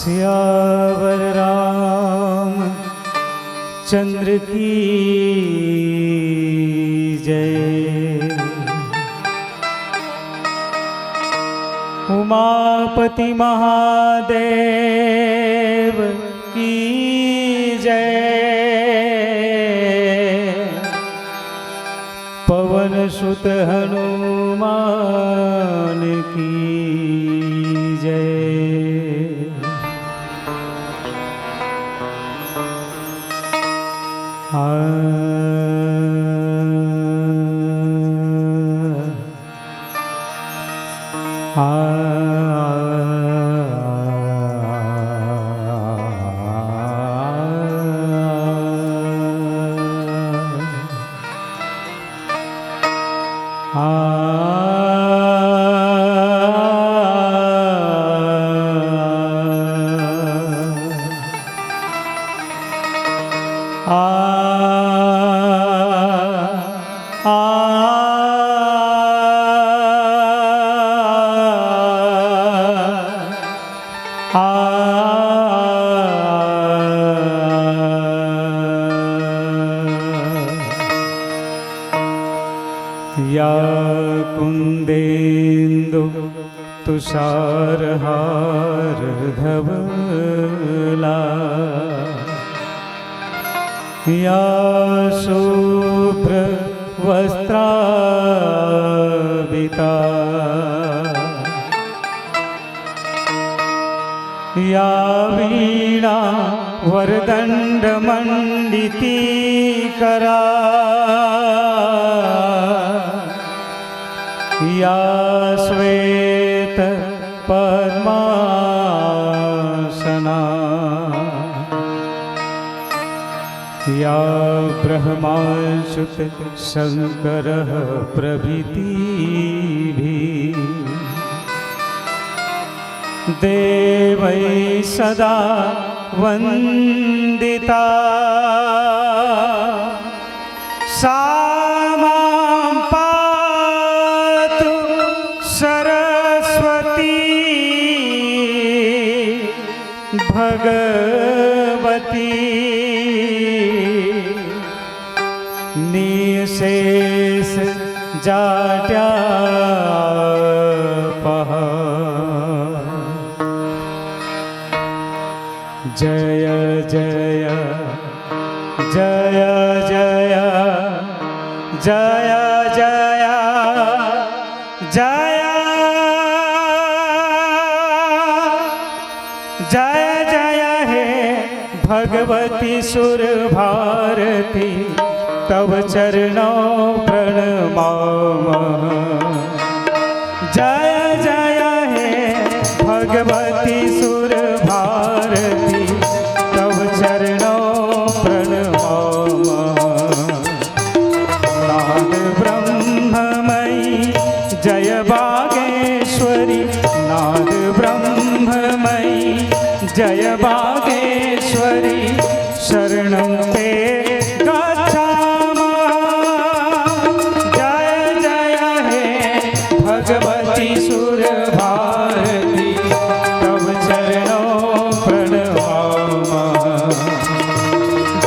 सियावर राम चंद्र की जय। उमापति महादेव की जय। पवन सुत हनुमान की जय। या कुंदेन्दु तुषारहार धवला या शुभ्र वस्त्रावृता या वीणा वरदण्डमण्डितीकरा या श्वेत पद्मासना या ब्रह्माच्युत शंकरः प्रभृतिभिः देवै सदा वन्दिता सा मां पातु सरस्वती भगवती निशेष जाड्यापः। जय जय जय जय जय जय जय जय जय हे भगवती सुर भारती तव चरणों प्रणमामः। जय जय हे भगवती सुर भारती तव चरणों प्रणमामः। नाद ब्रह्ममयी जय बागेश्वरी नाद ब्रह्ममयी जय बागेश्वरी शरणं ते गच्छामः। जय जय हे भगवती सुर भारती तव चरणों प्रणमामः।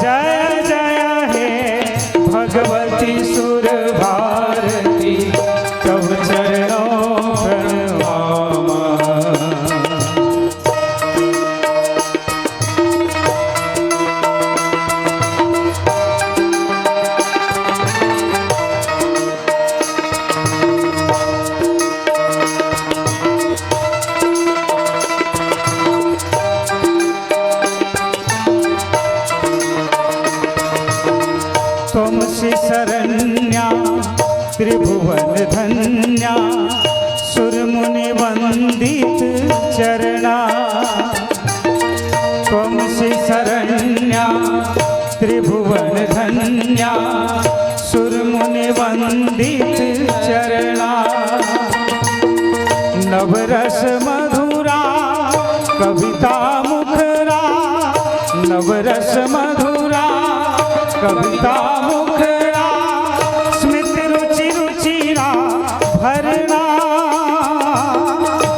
जय जय हे भगवती सुर भारती तव चरणों प्रणमामः। त्वमसि शरण्या त्रिभुवन धन्या सुरमुनि वंदित चरणा। त्वमसि शरण्या त्रिभुवन धन्या सुरमुनि वंदित चरणा। नवरस मधुरा कविता मुखरा नवरस मधुरा कविता मुखरा स्मित रुचि रुचिरा भरना।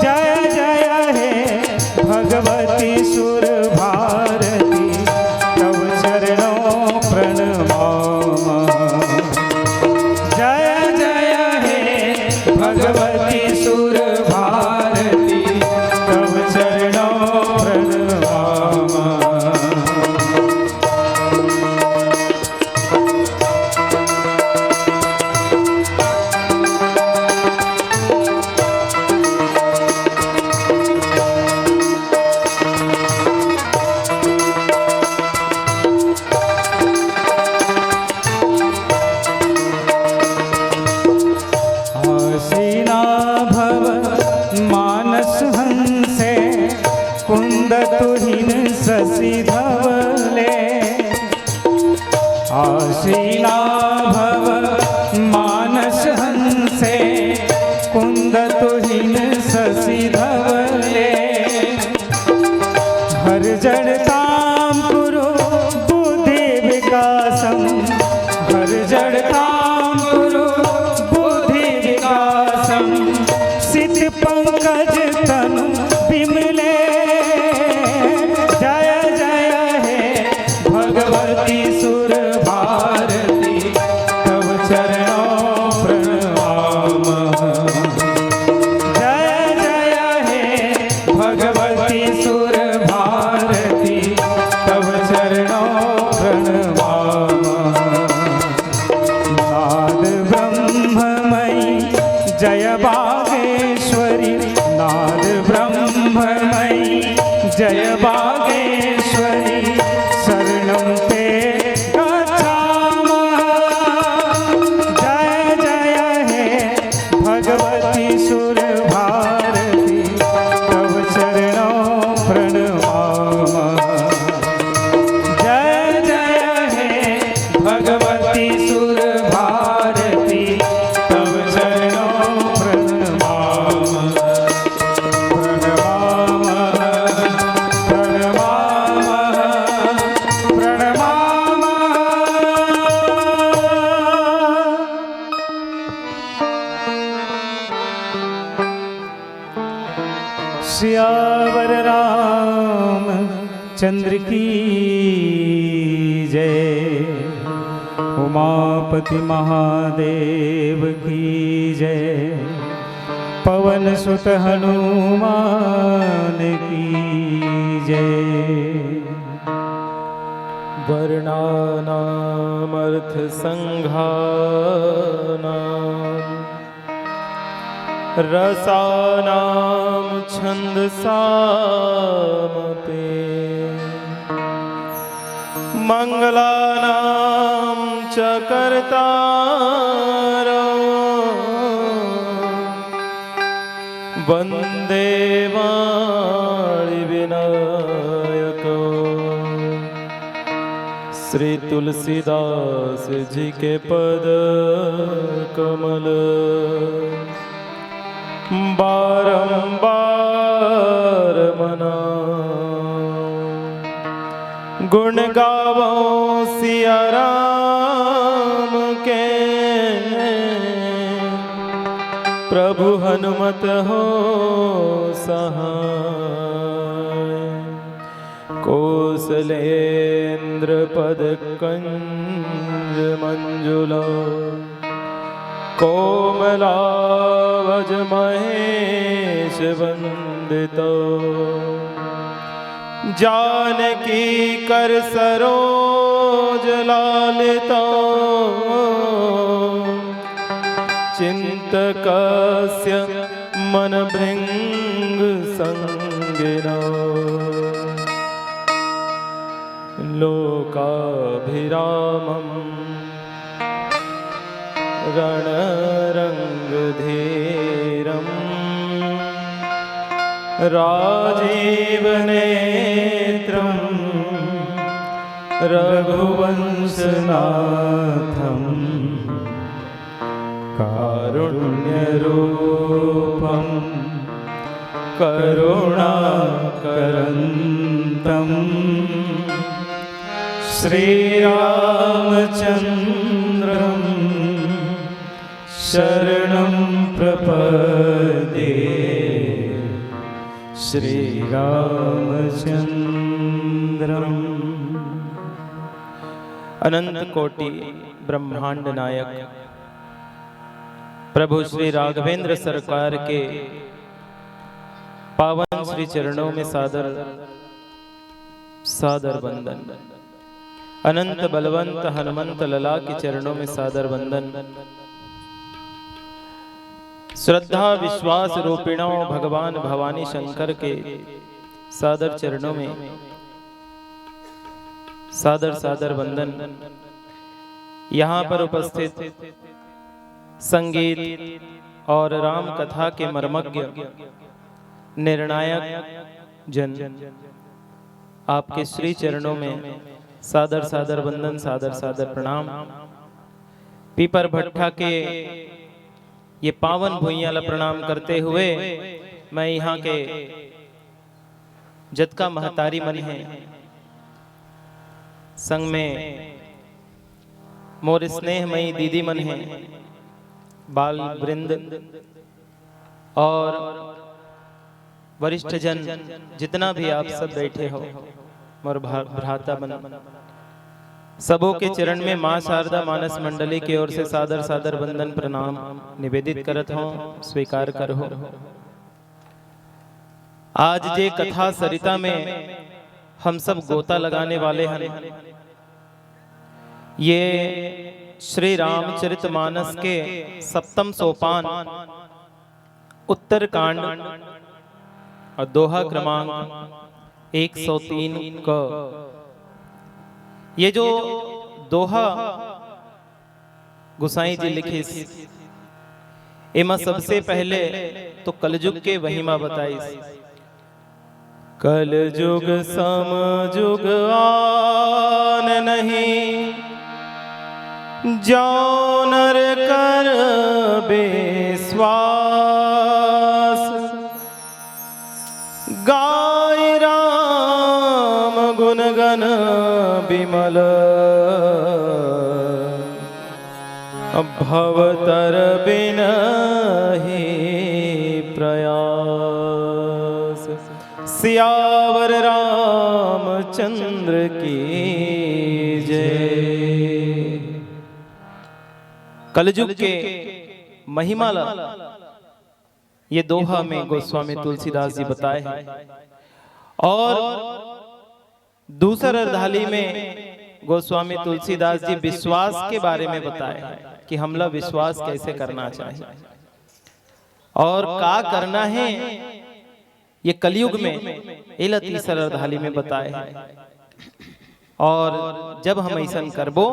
जय जय हे भगवती भगवती सुर भारती तव चरणों प्रणमामः। जय जय हे भगवती सुर भारती तव चरणों प्रणमामः। आसीना भव मानस हंसे कुंद तुहिन शशि धवले। आसीना भव मानस हंसे कुंद तुहिन शशि धवले। हर जड़ताम कुरु बुद्धि विकासम। हर जड़ताम कुरु बुद्धि विकासम। सिद्ध पंकज तनु विमले। जय जय हे भगवती सुर भारती तव चरणों प्रणमामः। जय जय हे भगवती सुर भारती तव चरणों प्रणमामः। नाद ब्रह्ममयी जय बागेश्वरी। नाद ब्रह्ममयी जय बागेश्वरी शरणं ते गच्छामः। जय जय हे भगवती सुर भारती तव चरणों प्रणमामः। जय जय हे भगवती सुर भारती तव चरणों प्रणमामः। प्रणमामः प्रणमामः प्रणमामः। सियावर राम चंद्र की जय। उमापति महादेव की जय। पवन सुत हनुमान की जय। वर्णानामर्थ संघानां रसानां छन्दसामपि मंगलानां च कर्तारौ वन्दे वाणिविनायको। श्री तुलसीदास जी के पद कमल बारंबार मनाऊं। गुण गावो सिया राम के प्रभु हनुमत हो सहाय। कौसलेन्द्र पद कंज मंजुला कोमलावज महेश वंदितो। जानकी कर सरोज लालितो। चिंतकस्य मन भृंग संगिनो। लोकाभिरामम् रणरंगधीरम् राजीवनेत्रं रघुवंशनाथं कारुण्यरूपं करुणाकरन्तं श्रीरामचन्द्रं शरणं प्रपद्ये। श्रीरामचन्द्रम् अनंत कोटि ब्रह्मांड नायक प्रभु श्री राघवेंद्र सरकार के पावन श्री चरणों में सादर सादर वंदन। अनंत बलवंत हनुमंत लला के चरणों में सादर वंदन। श्रद्धा विश्वास रूपिणों भगवान भवानी शंकर के सादर चरणों में सादर सादर वंदन। यहाँ पर उपस्थित संगीत और राम कथा के मर्मज्ञ निर्णायक जन, आपके श्री चरणों में सादर सादर वंदन, सादर सादर प्रणाम। पीपर भट्ठा के ये पावन भुइयां प्रणाम करते हुए मैं यहाँ के जतका महतारी मन है संग में मोर स्नेहमयी दीदी मन है, बाल वृंद और वरिष्ठ जन जितना भी आप सब बैठे हो, मोर भ्राता बन सबों के चरण में मां शारदा मानस मंडली की ओर से सादर सादर वंदन प्रणाम निवेदित करत हो, स्वीकार करो। आज जे कथा सरिता में हम सब गोता लगाने वाले हैं, ये श्री रामचरितमानस के सप्तम सोपान उत्तर कांड और दोहा क्रमांक 103 का ये जो दोहा गोसाई जी लिखे, इमा सबसे पहले तो कलयुग के वहीमा बताई। कलयुग समयुग आन नहीं, जो नर कर विश्वास। गाय राम गुण गण विमल, भवतर बिनहि प्रयास। सियावर रामचंद्र की जय। कलयुग के महिमाला ये दोहा में गोस्वामी तुलसीदास जी बताए हैं, और दूसरा अर्धाली में गोस्वामी तुलसीदास जी विश्वास के बारे में बताए कि हमला विश्वास कैसे करना चाहिए और का करना है, ये कलयुग में एला तीसरा अर्धाली में बताए हैं। और जब हम ऐसा करबो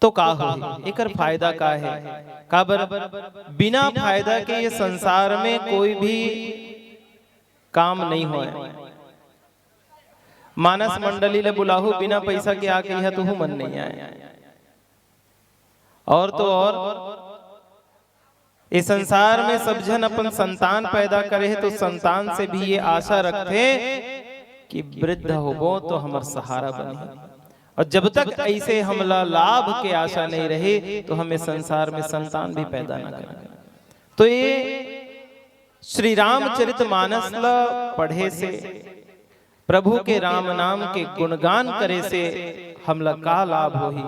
तो का हो, एकर फायदा का है, का बिना फायदा के ये संसार में कोई भी काम नहीं होए। मानस मंडली ले बुलाहू बिना पैसा के आके यह तो मन नहीं आए। और तो और इस संसार में सब जन अपन संतान पैदा करे है, तो संतान से भी ये आशा रखते कि वृद्ध होबो तो हमार सहारा बने। और जब तक ऐसे हमला लाभ के आशा नहीं रहे तो हमें संसार में संतान भी पैदा न करें। तो ये श्री रामचरितमानस पढ़े से, प्रभु के राम नाम के गुणगान करे से हमला का लाभ होही,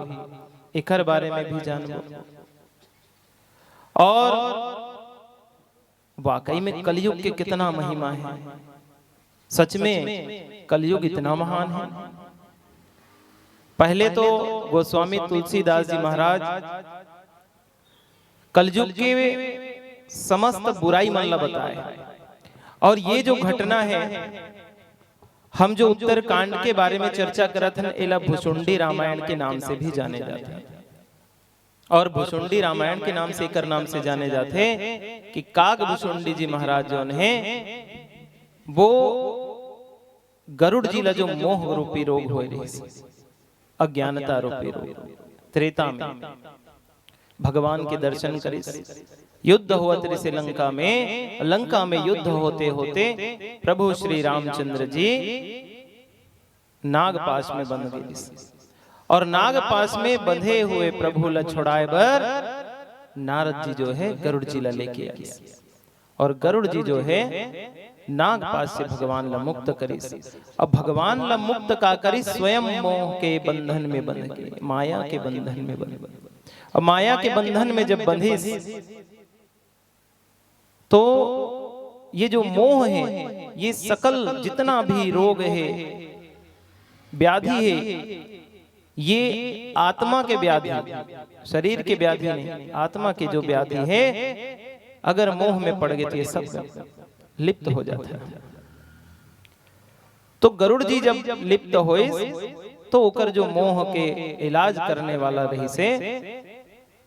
एकर बारे में भी जानबो। और वाकई में कलयुग के कितना महिमा है, सच में कलयुग इतना महान है। पहले तो गोस्वामी तुलसीदास जी महाराज कलयुग के समस्त बुराई मन ला बताए, और ये जो घटना है हम जो उत्तर कांड के बारे में चर्चा करत हैं, एला भुसुंडी रामायण के नाम से भी जाने जाते हैं। और भुसुंडी रामायण के नाम से एकर नाम से जाने जाते कि काग भुसुंडी जी महाराज जो हैं वो गरुड़ जी ला जो मोह रूपी रोग हो रही, अज्ञानता रूपी रोग, त्रेता में भगवान के दर्शन करे, युद्ध हुआ से लंका में युद्ध होते होते प्रभु श्री रामचंद्र जी नागपाश में बंध गए, और नागपाश में बंधे हुए प्रभु ला छुड़ाए बर नारद जी जो है गरुड़ जी ला लेके आए। और गरुड़ जी जो है नागपाश से भगवान ला मुक्त करी। अब भगवान ला मुक्त का करी, स्वयं मोह के बंधन में बंध गए, माया के बंधन में बंध गए। अब माया के बंधन में जब बंधे तो ये जो मोह है, ये सकल जितना भी रोग है, व्याधि है, ये आत्मा के व्याधि, शरीर के व्याधि नहीं, आत्मा के जो व्याधि है, अगर मोह में पड़ गए तो ये सब लिप्त हो जाता है। तो गरुड़ जी जब लिप्त होए तो ओकर जो मोह के इलाज करने वाला रही से,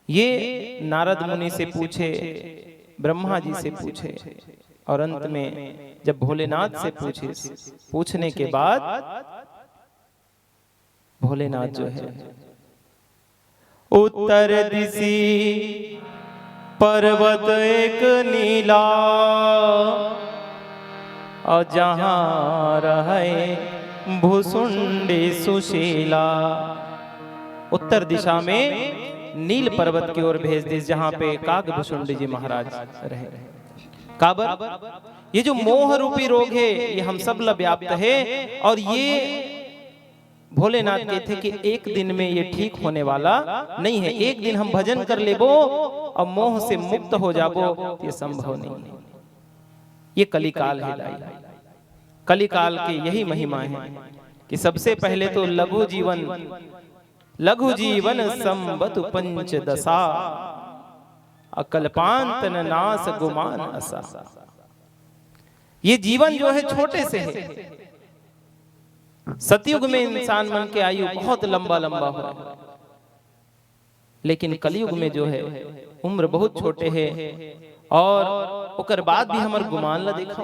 ये नारद मुनि से पूछे, ब्रह्मा जी से पूछे, और अंत में जब भोलेनाथ से पूछे, पूछने के बाद भोलेनाथ जो है उत्तर दिशी पर्वत एक नीला, और जहां रहे भुसुंडी सुशीला। उत्तर दिशा में नील पर्वत की ओर भेज दी, जहां पे काग भुसुंडी जी महाराज रहे। काबर ये जो मोह रूपी रोग है, ये हम सब ला व्याप्त है, और ये भोलेनाथ कहते कि एक दिन में ये ठीक होने वाला नहीं है। एक दिन हम भजन कर लेबो और मोह से मुक्त हो जाबो, ये संभव नहीं है। ये कलिकाल है लाई। कलिकाल की यही महिमा है कि सबसे पहले तो लघु जीवन संबतु पंच दशा, अकल्पांत न नास गुमान असा। ये जीवन जो है छोटे से है। सतयुग में इंसान मन के आयु बहुत लंबा लंबा हो, लेकिन कलयुग में जो है उम्र बहुत छोटे है, और ओकर बाद भी हमार गुमान ला देखो,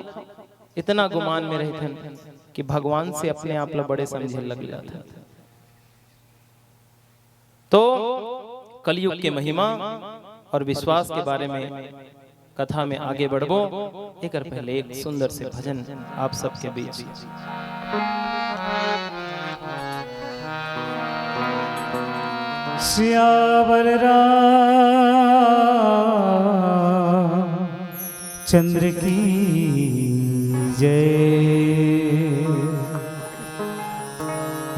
इतना गुमान में रहते कि भगवान से अपने आप ला बड़े समझे लग जाता। तो कलयुग के महिमा और विश्वास के बारे में कथा में आगे बढ़बो, एक पहले एक सुंदर से भजन आप सबके बीच। श्यावर चंद्र की जय।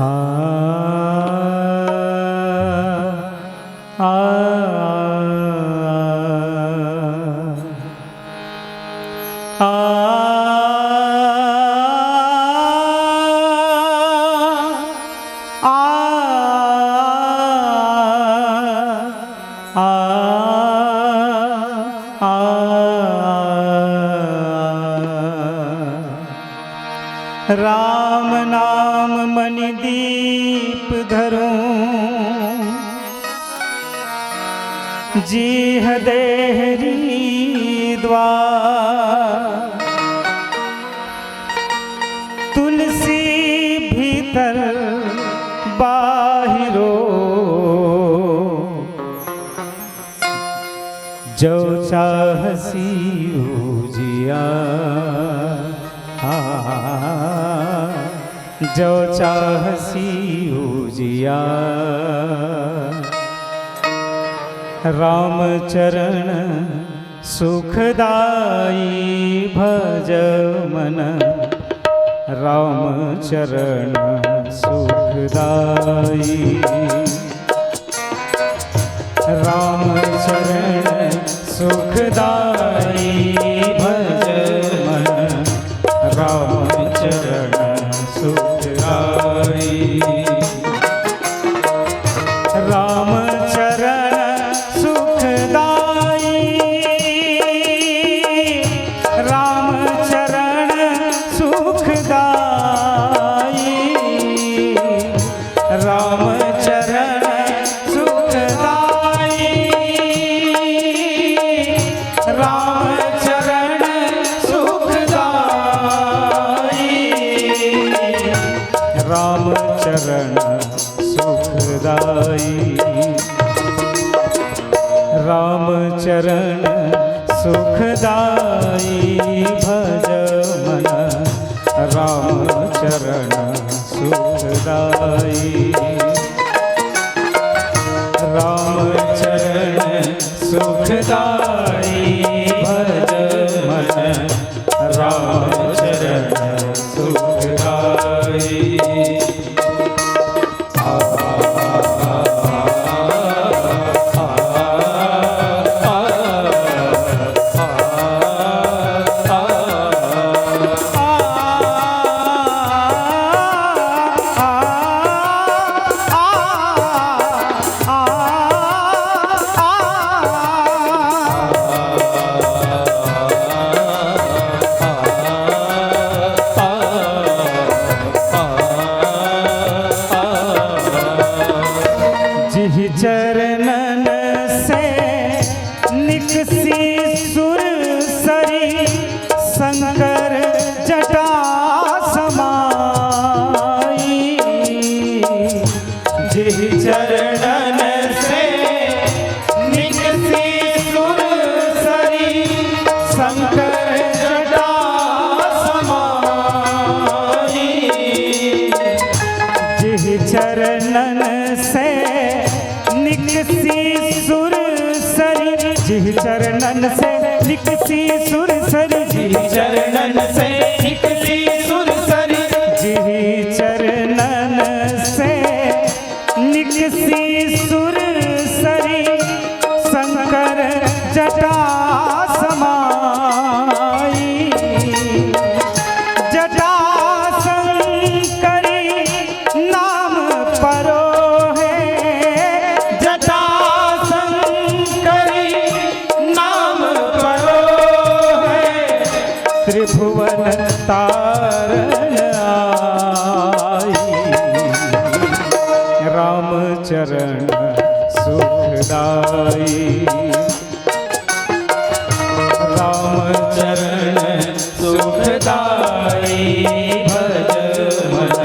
आ राम नाम मणि दीप धरूं, जीह देहरी द्वार। तुलसी भीतर बाहिरो, जो चाहसी जिया। जो चाहसी जिया। राम चरण सुखदाई भज मन। राम चरण सुखदाई। राम चरण सुखदाई भज मन। राम चरण सुखदाई। राम चरण सुखदाई। राम चरण सुखदाई। राम चरण सुखदाई। राम चरण सुखदाई। राम चरण सुखदाई। राम चरण सुखदाई भज मन। राम चरण सुखदाई। राम चरण सुखदाई भज मन। चरणन से निकसी सुरसरी, जिह चरणन से निकसी सुरसरी, जिह चरणन से निकसी सुरसरी, जिह चरणन से निकसी सुरसरी, शंकर जटा समाई, जटा शंकरी नाम परो है, जटा शंकरी नाम परो है, त्रिभुवन तारण आई, राम चरण सुखदाई, राम चरण सुखदाई, भज मन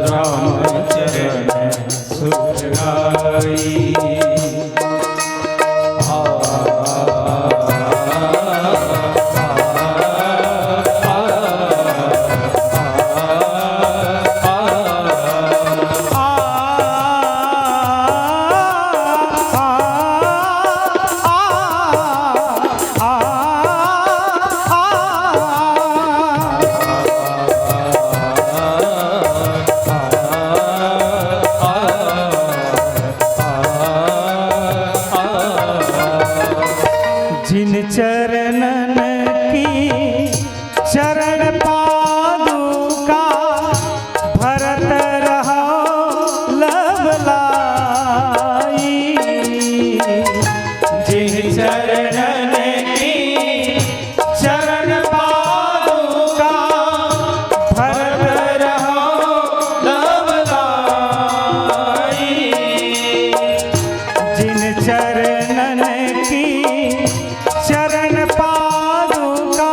राम चरण सुखदाई। जिन चरणन की चरण पादुका भरत रहो लवलाई, जिन चरणन की चरण पादुका भरत रहो लवलाई, जिन चरणन की चरण पादुका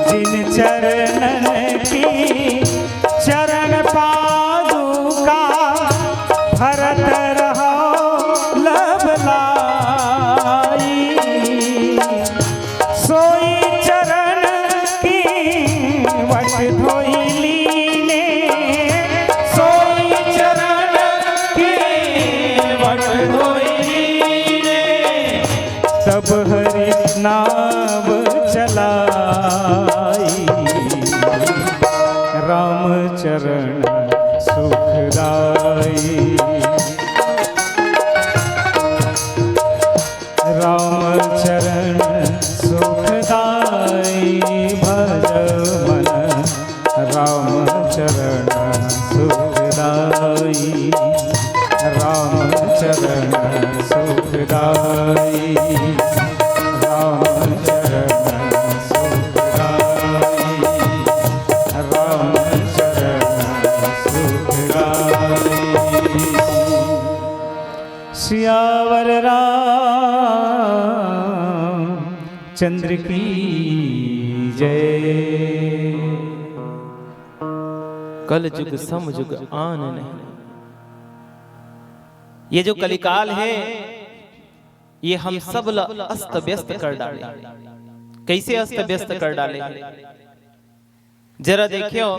जिन चरणन की चरण पादुका भरत रहो लवलाई, सोई चरण की वट धोई लीने, सोई चरण की वट धोई लीने, तब हरि नाम चलाई, राम चरण सुखदाई, राम चरण सुखदाई, भज मन राम चरण सुखदाई, राम चरण सुखदाई, राम चरण सुखदाई, राम चरण सुखदाई। सियावर रामचंद्र की जय। कल जुग सम जुग आन नहीं। ये जो कलिकाल है ये हम सब अस्त व्यस्त कर डाले। कैसे अस्त व्यस्त कर डाले? जरा देखियो,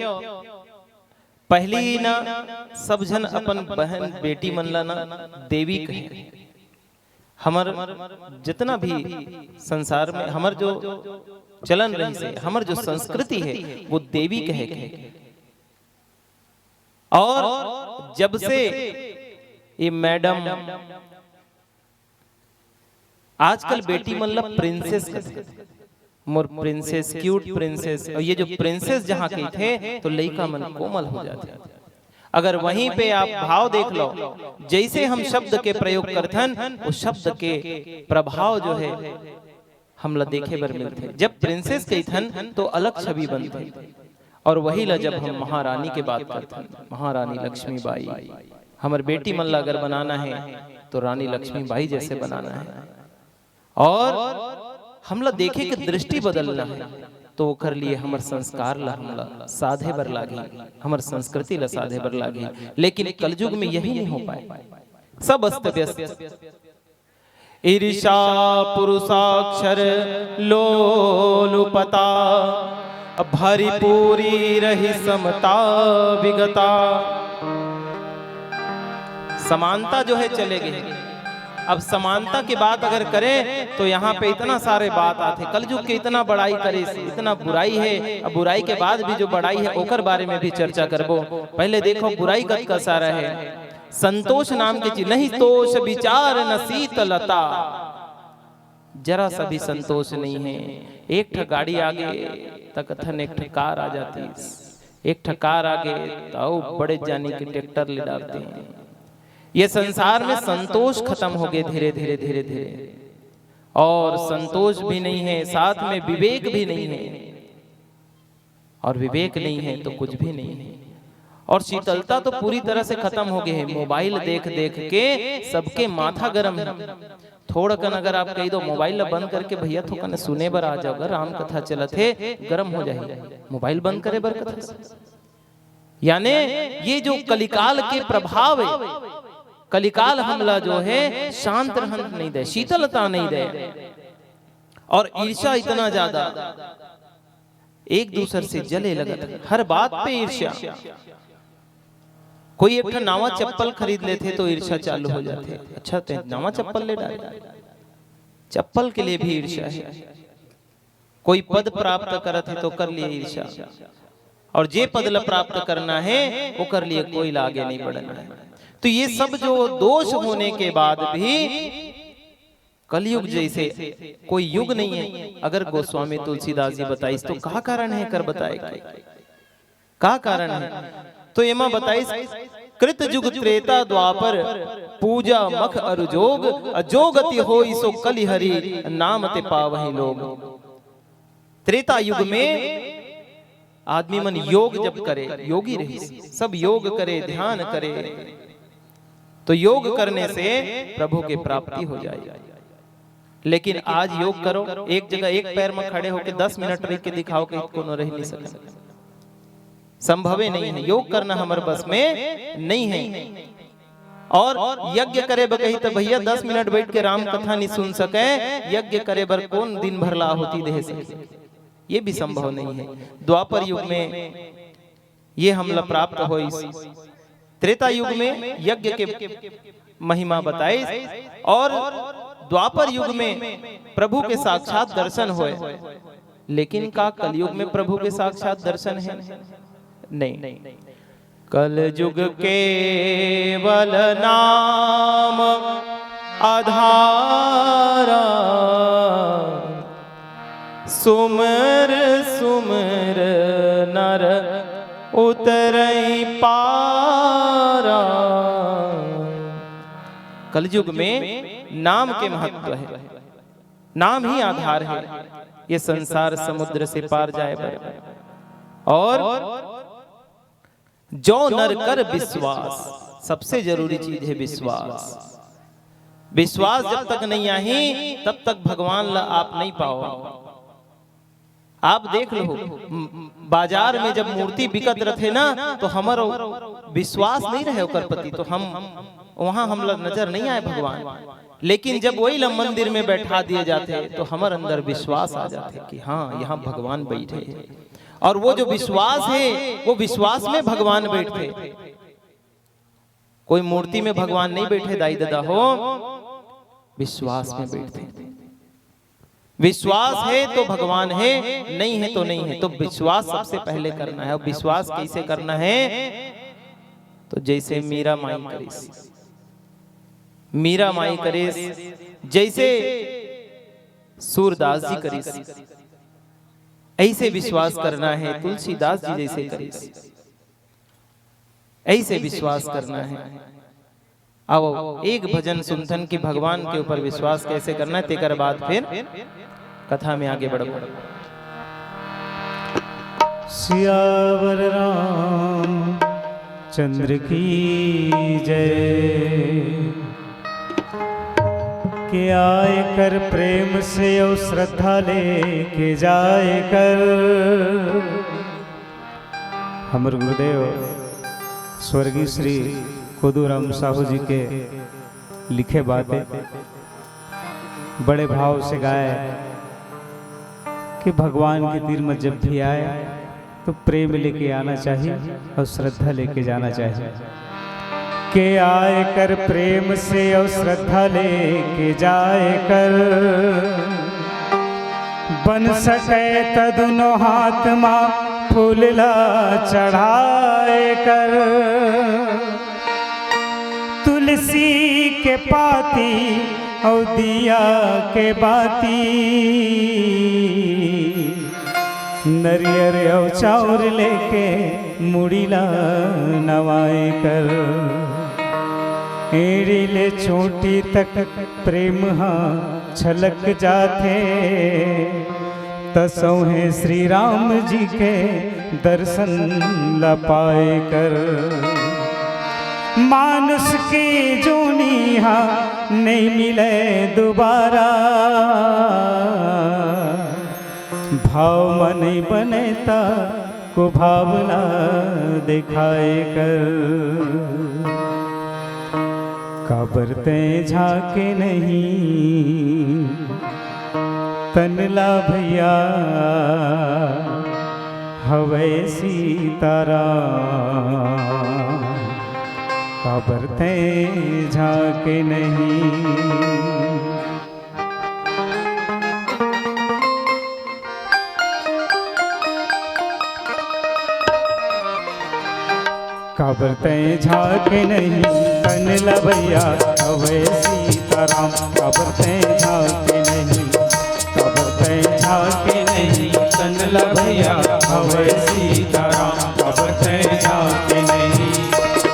पहली ना सब जन अपन बहन बेटी मनला ना देवी कहे। हमर जितना भी संसार में हमर जो चलन रही से, हमर जो संस्कृति है वो देवी कहे के। और जब से ये मैडम आजकल बेटी मतलब प्रिंसेस मोर प्रिंसेस, क्यूट प्रिंसेस। और ये जो प्रिंसेस जहाँ के थे तो लड़का मन कोमल हो जाते। अगर वहीं पे आप भाव देख लो, जैसे हम शब्द के प्रयोग करथन उस शब्द के प्रभाव जो है हम ला देखे बर मिलते। जब प्रिंसेस के थन तो अलग छवि बनते, और वही ला जब हम महारानी के बात करते, महारानी लक्ष्मीबाई। हमार बेटी मन ला अगर बनाना है तो रानी लक्ष्मीबाई जैसे बनाना है। और हम ला देखे कि दृष्टि बदलना है। तो ओकर लिए हमर संस्कार ला हमला साधे बर लागी, हमर संस्कृति ला साधे बर लागी। लेकिन कलयुग में यही नहीं हो पाए, सब अस्त व्यस्त। ईर्षा पुरुषाक्षर लोलुपता, भरी पूरी रही समता विगता। समानता जो है चले गए। अब समानता की बात अगर करें तो यहाँ पे इतना सारे बात आते, कलयुग के इतना बड़ाई करे, इतना बुराई है। अब बुराई के बाद भी जो बड़ाई है ओकर बारे में भी चर्चा करबो। पहले देखो बुराई कत का सारा है। संतोष नाम की चीज नहीं, तोष विचार न शीतलता, जरा सा भी संतोष नहीं है। एक ठा गाड़ी आगे तकथन एक ठा कार आ जाती, एक ठा कार आगे तो बड़े जानी के ट्रैक्टर ले डालते हैं। ये संसार में संतोष खत्म हो गए धीरे धीरे धीरे धीरे, और संतोष भी नहीं है, साथ में विवेक भी नहीं है, और विवेक नहीं है तो कुछ भी नहीं है। और शीतलता तो पूरी तरह से खत्म हो गई है। मोबाइल देख देख के सबके माथा गरम है। थोड़ा कन अगर आप कही दो मोबाइल बंद करके भैया तो कन सुने बर आ जाओ, राम कथा चलत है, गरम हो जाए, मोबाइल बंद करे बर कथा। यानी ये जो कलिकाल के प्रभाव है, कलिकाल हमला जो है शांत रहन नहीं दे, शीतलता नहीं दे, और ईर्ष्या इतना ज्यादा, एक दूसरे से जले लगत, हर बात पे ईर्ष्या। कोई एक नवा चप्पल खरीद लेते तो ईर्ष्या चालू हो जाते, अच्छा तो नवा चप्पल ले डाले, चप्पल के लिए भी ईर्ष्या है। कोई पद प्राप्त करत है तो कर लिए ईर्ष्या, और जे पद ला प्राप्त करना है वो कर लिए कोई ला आगे नहीं बढ़ना है। तो ये सब जो दोष होने के बाद भी कलयुग जैसे कोई युग नहीं है। अगर गोस्वामी तुलसीदास जी बताइस तो का कारण है, कर बताए का कारण है। तो एमा बताइस कृत युग त्रेता द्वापर, पूजा मख अरुजोग, अजोगति होई सो कलि हरि, नाम ते पावहि लोग। त्रेता युग में आदमी मन योग जब करे, योगी रही, सब योग करे, ध्यान करे, तो योग करने से प्रभु की प्राप्ति हो जाए। लेकिन आज योग करो, एक जगह एक पैर में खड़े होकर 10 मिनट रह के दिखाओ कि कोनो रह नहीं सके, संभव नहीं है। योग करना हमारे बस में नहीं है। और यज्ञ करे बर कही तो भैया 10 मिनट बैठ के राम कथा नहीं सुन सके, यज्ञ करे बर कौन दिन भर ला होती दे सके, ये भी संभव नहीं है। द्वापर युग में ये हमला प्राप्त हो, त्रेता युग में यज्ञ के महिमा बताए, और द्वापर युग में प्रभु के साक्षात दर्शन हुए। लेकिन का कलयुग में प्रभु के साक्षात दर्शन है? नहीं। कलयुग केवल नाम आधारा, सुमर सुमर नर उतरई पारा। कलयुग में नाम के महत्व है, नाम ही आधार है। ये संसार समुद्र से पार जाए बर, और जो नर कर विश्वास, सबसे जरूरी चीज है विश्वास। विश्वास जब तक नहीं आई तब तक भगवान ला आप नहीं पाओ। आप देख लो बाजार में जब मूर्ति बिकत रहे ना, तो हमारा विश्वास नहीं रहे ओकर प्रति, तो हम वहां हमला नजर नहीं आए भगवान। लेकिन जब वही ला मंदिर में बैठा दिए जाते तो हमारे अंदर विश्वास आ जाते कि हाँ यहाँ भगवान बैठे हैं। और वो जो विश्वास है वो विश्वास में भगवान बैठे। कोई मूर्ति में भगवान नहीं बैठे दाई दादा हो, विश्वास में बैठे। विश्वास है तो भगवान है, नहीं है तो नहीं है। तो विश्वास सबसे पहले करना है। और विश्वास कैसे करना है? तो जैसे मीरा माई करीस, मीरा माई करीस, जैसे सूरदास जी करीस, ऐसे विश्वास करना है। तुलसीदास जी जैसे करीस, ऐसे विश्वास करना है। आओ एक भजन सुनथन की भगवान के ऊपर विश्वास कैसे करना है, तेकर बाद फिर कथा में आगे बढ़ो। सियावर राम चंद्र की जय, के आए कर प्रेम से और श्रद्धा लेके जाए कर। हमर गुरुदेव स्वर्गीय श्री कोदूराम साहू जी के लिखे बातें बड़े भाव से गाए कि भगवान की तीर में जब भी आए तो प्रेम लेके आना चाहिए और श्रद्धा लेके जाना चाहिए। के आए कर प्रेम से और श्रद्धा लेके जाए कर, बन सके त दोनों हाथ माँ फूलला चढ़ाए कर। तुलसी के पाती और दिया के बाती, नरियर और चाउर लेके मुड़ीला नवाए कर। एड़ी ले छोटी तक प्रेम हाँ छलक जाते, तसोहे श्री राम जी के दर्शन ला पाए कर। मानुष की जोनी हाँ नहीं मिले दोबारा, भाव मन नहीं बनेता को भावना दिखाए कर। काबरते झाके नहीं तनला भैया हवे सीतारा। काबरते झाके नहीं, काबरते झाके नहीं तनला भैया हवे सीताराम। काबरते झाके नहीं, काबरते झाके नहीं तनला भैया हवे सीताराम। काबरते झाके नहीं,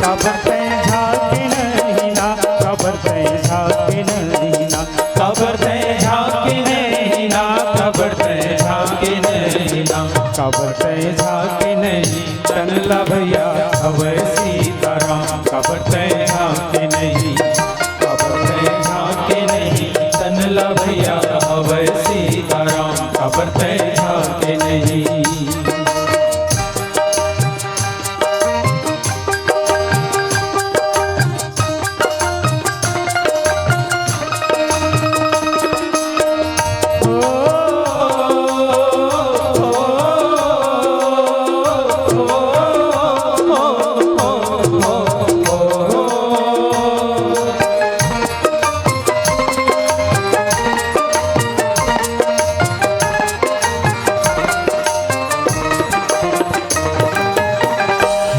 काबरते झाके नहीं ना, काबरते झाके नहीं ना, काबरते झाके नहीं ना, काबरते झाके नहीं ना, काबरते झाके नहीं तनला भैया हवे सीताराम। काबरते झाके नहीं, काबरते झाके नहीं तनला भैया हवे सीताराम। काबरते झाके नहीं।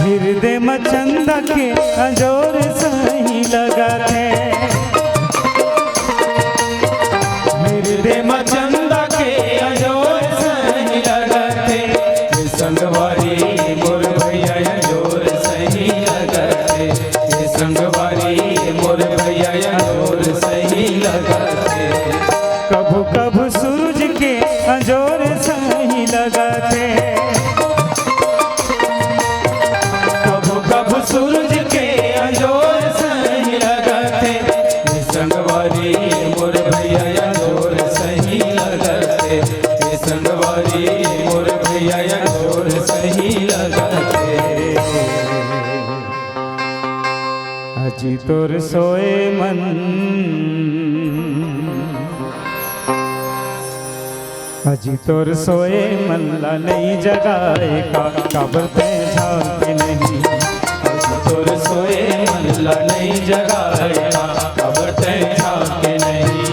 हृदय में चंदा के अजोर सही लगाते, हृदय में चंदा के अजोर सही लगाते। ये संगवारी मोर भैया अजोर सही लगाते, ये संगवारी मोर भैया अजोर सही लगाते। कभू कभू सूरज के अजोर सही लगाते, सूरज के अजोर सही लगाते। ये संगवारी मोर भैया अजोर सही लगाते, ये संगवारी मोर भैया अजोर सही लगाते। अजी तोर सोए मन, अजी तोर सोए मन ला नहीं जगाए का। काबरते झाके नहीं, तोर सोए मन ला नहीं जगाएगा। काबरते झाके नहीं,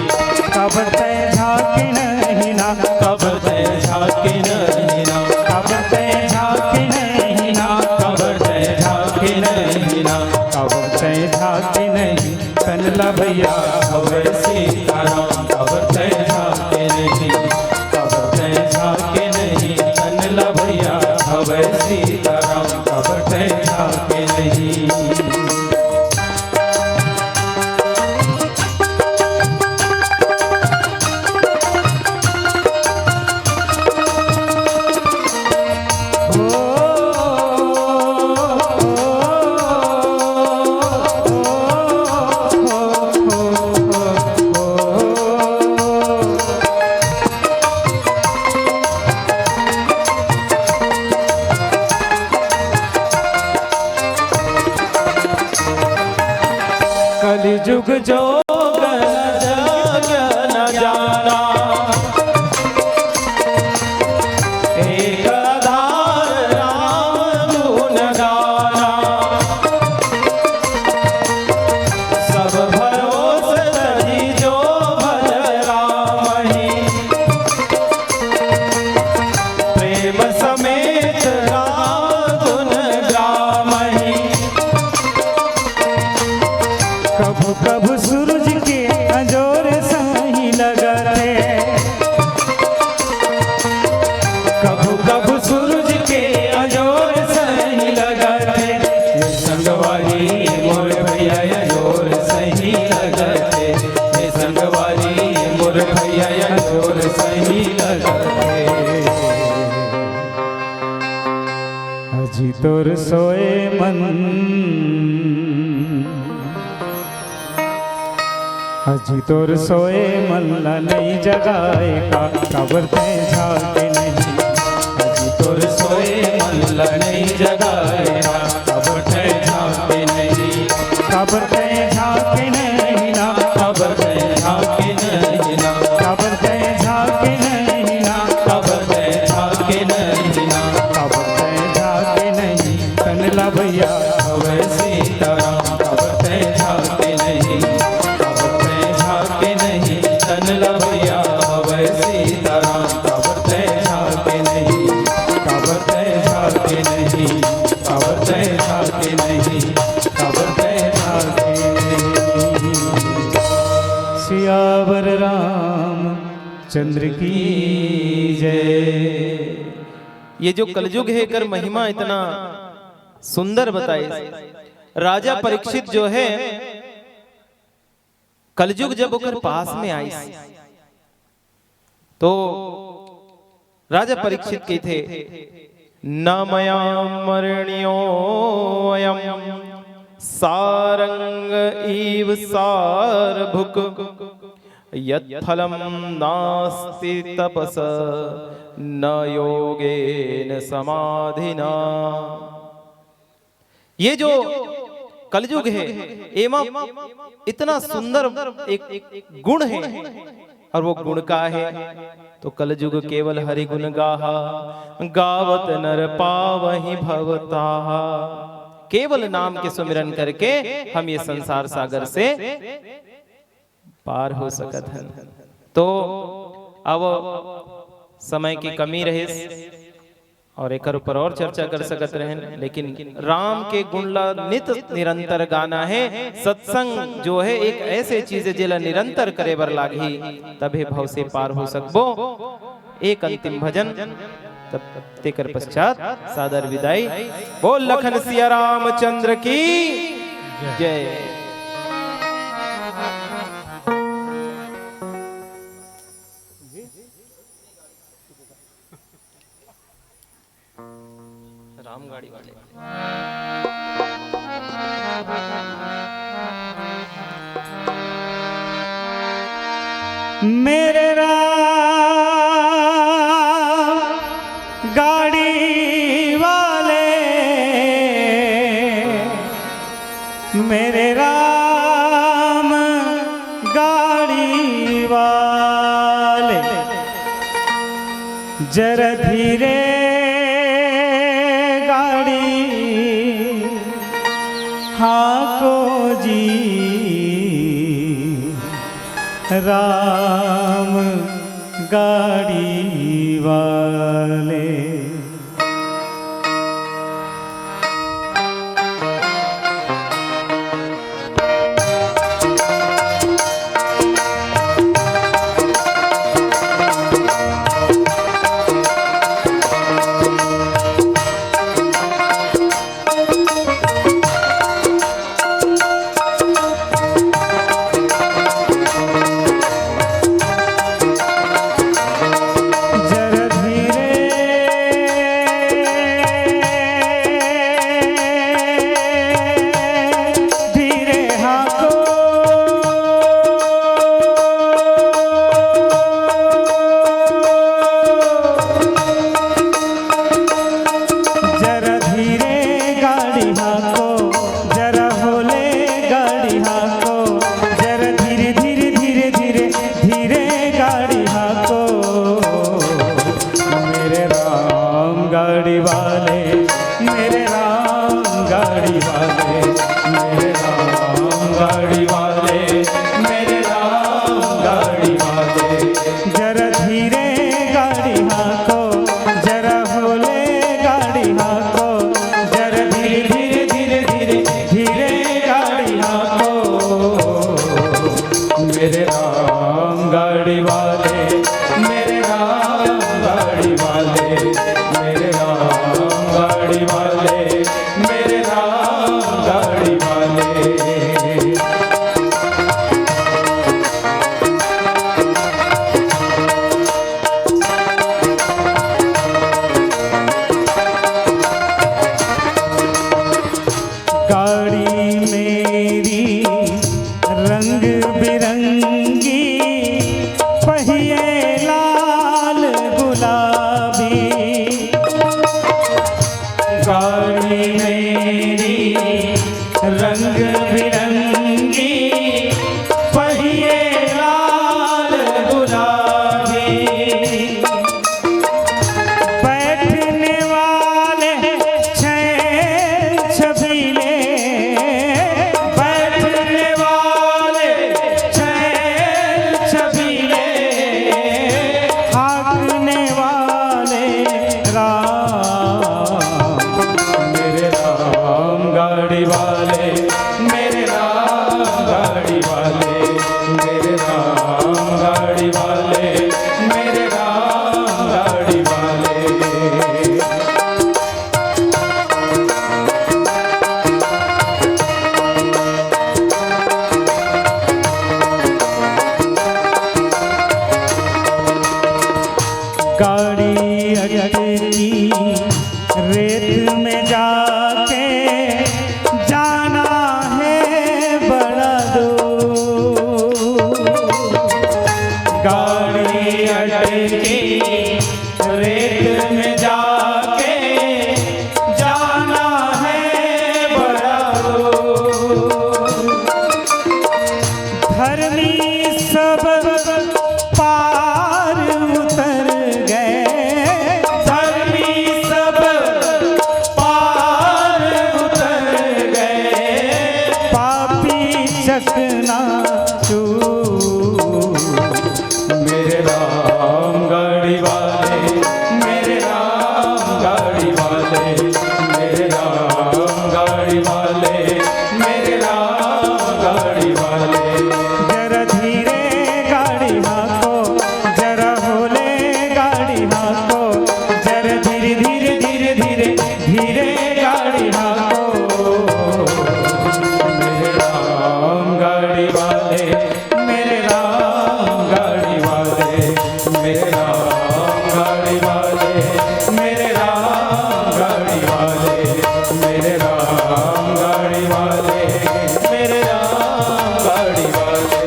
काबरते झाके नहीं ना, काबरते झाके नहीं ना, काबरते झाके नहीं ना, काबरते झाके नहीं ना, काबरते झाके नहीं तनला भैया हवे सीताराम। काबरते झाके नहीं, काबरते झाके नहीं तनला भैया हवे सीताराम। काबरते झाके नहीं। ओ जुग जोग न जाना, एक आधार राम गुण गाना, सब भरोस तजी जो भज राम ही, प्रेम समेत राम गुण ग्राम ही। कभू कभू सूरज के अंजोर सही लगते, कभू कभू सूरज के अजोर सही लगते, ये संगवारी मोर भैया अजोर सही लगते, ये संगवारी मोर भैया अजोर सही लगते। अजी तोर सोए मन, अजी तोर सोए मन ला नहीं जगाए का, कबर ते झाके नहीं, अजी तोर सोए मन ला नहीं जगाए का, कबर ते झाके नहीं, कबर ते झाके नहीं ना, कबर ते झाके नहीं ना, कबर ते झाके नहीं ना, कबर ते झाके नहीं ना, कबर ते झाके नहीं तन ला भैया हवे सीताराम, कबर ते झाके नहीं, कबर ते झाके नहीं, तन लभैया हवे सीताराम, कबर ते झाके नहीं, कबर ते झाके नहीं, कबर ते झाके नहीं, कबर ते झाके नहीं। सियावर राम चंद्र की जय। ये जो कलयुग है कर महिमा इतना सुंदर बताए। राजा परीक्षित जो है कलयुग जब ओकर पास में आई तो राजा परीक्षित के थे न मया मरणियो अयम सारंग इव सारभुक यत्फलम नास्ति तपस न योगेन समाधिना। ये जो कलयुग है एवं इतना सुंदर एक गुण है और वो गुण का है तो कलयुग केवल हरि गुण गाहा गावत नर पावहि भवताहा। केवल नाम के सुमिरन करके हम ये संसार सागर से पार हो सकत हैं। तो अब समय की कमी रहे और एक ऊपर और चर्चा कर सकत रहे, लेकिन राम के गुणला नित निरंतर गाना है। सत्संग जो है एक ऐसे चीज है जेला निरंतर करे बर लागी तबे भव से पार हो सकबो। एक अंतिम भजन तब तेकर पश्चात सादर विदाई। बोल लखन सिया रामचंद्र की जय। रामगाड़ी वाले मेरे राम गाड़ी वाले, मेरे राम गाड़ी वाले, जरा धीरे हाको जी राम गाड़ी वाले। गाड़ी हाको, जरा होले गाड़ी हाको, गाड़ी वाले, मेरे राम गाड़ी वाले, मेरे राम गाड़ी वाले। जरा धीरे गाड़ी हाँको, जरा होले गाड़ी हाँको, जरा धीरे धीरे धीरे धीरे धीरे गाड़ी हाँको। मेरे राम गाड़ी वाले, मेरे राम गाड़ी वाले, मेरे राम गाड़ी वाले, मेरे राम गाड़ी वाले। गाड़ी मेरी रंग बिरंगी, पहिए लाल गुलाबी। गाड़ी मेरी रंग बिरंगी, पहिए लाल गुलाबी। बैठने वाले छैल छबीले, बैठने वाले छैल छबीले, हाँकने वाले राम। मेरे राम गाड़ी वाले, मेरे राम गाड़ी वाले, मेरे राम गाड़ी वाले, मेरे राम गाड़ी वाले। गाड़ी अटकी रेत में जाके, जाना है बड़ा दूर। गाड़ी अटकी रेत में जाके, जाना है बड़ा दूर। धर्मी सब पार उतर गए, धर्मी सब पार उतर गए, पापी चकना चूर। मेरे राम गाड़ी वाले, मेरे राम गाड़ी वाले, मेरे राम गाड़ी वाले, मेरे राम गाड़ी वाले। जरा धीरे गाड़ी हाँको, जरा होले गाड़ी हाँको, जरा धीरे धीरे धीरे धीरे धीरे गाड़ी हाँको। मेरे राम गाड़ी वाले, मेरे राम गाड़ी वाले, मेरे राम गाड़ी वाले, मेरे राम गाड़ी वाले, मेरे राम गाड़ी वाले, मेरे राम गाड़ी वाले।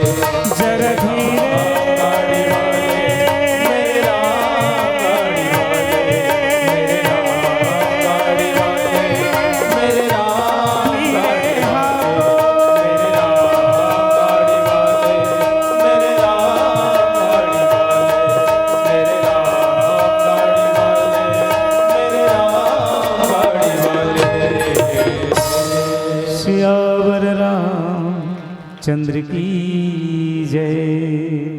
जरा धीरे गाड़ी वाले, मेरे राम गाड़ी वाले, मेरे राम गाड़ी वाले, मेरे राम गाड़ी वाले, मेरे राम गाड़ी वाले, मेरे राम गाड़ी वाले, मेरे राम गाड़ी वाले, मेरे राम गाड़ी वाले। सियावर राम चंद्र की जय।